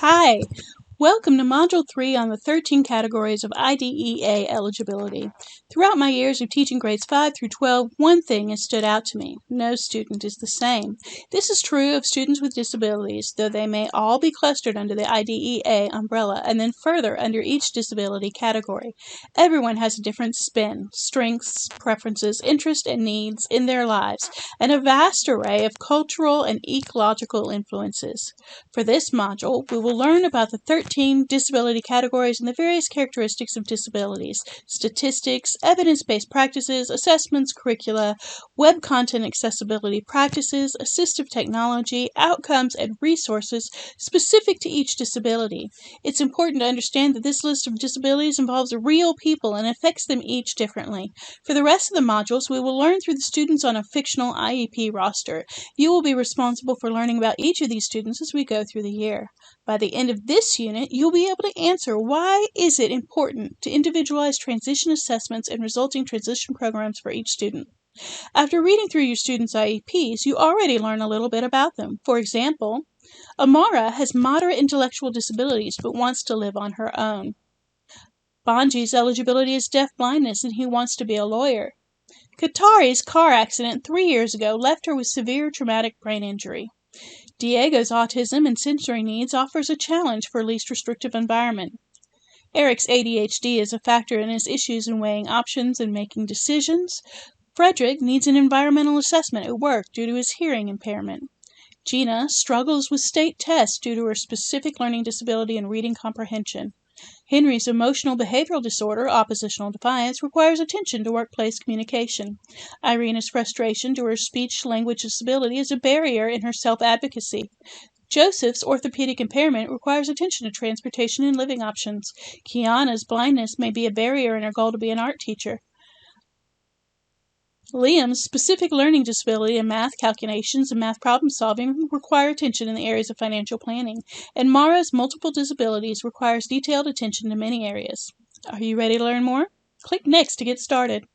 Hi, welcome to Module 3 on the 13 categories of IDEA eligibility. Throughout my years of teaching grades 5 through 12, one thing has stood out to me. No student is the same. This is true of students with disabilities, though they may all be clustered under the IDEA umbrella and then further under each disability category. Everyone has a different spin, strengths, preferences, interests, and needs in their lives, and a vast array of cultural and ecological influences. For this module, we will learn about the 13 disability categories and the various characteristics of disabilities, statistics, evidence-based practices, assessments, curricula, web content accessibility practices, assistive technology, outcomes, and resources specific to each disability. It's important to understand that this list of disabilities involves real people and affects them each differently. For the rest of the modules, we will learn through the students on a fictional IEP roster. You will be responsible for learning about each of these students as we go through the year. By the end of this unit, you'll be able to answer why is it important to individualize transition assessments and resulting transition programs for each student. After reading through your students' IEPs, you already learn a little bit about them. For example, Amara has moderate intellectual disabilities but wants to live on her own. Bonji's eligibility is deaf-blindness and he wants to be a lawyer. Katari's car accident 3 years ago left her with severe traumatic brain injury. Diego's autism and sensory needs offers a challenge for least restrictive environment. Eric's ADHD is a factor in his issues in weighing options and making decisions. Frederick needs an environmental assessment at work due to his hearing impairment. Gina struggles with state tests due to her specific learning disability and reading comprehension. Henry's emotional behavioral disorder, oppositional defiance, requires attention to workplace communication. Irina's frustration due to her speech-language disability is a barrier in her self-advocacy. Joseph's orthopedic impairment requires attention to transportation and living options. Kiana's blindness may be a barrier in her goal to be an art teacher. Liam's specific learning disability and math calculations and math problem solving require attention in the areas of financial planning, and Mara's multiple disabilities requires detailed attention to many areas. Are you ready to learn more? Click Next to get started.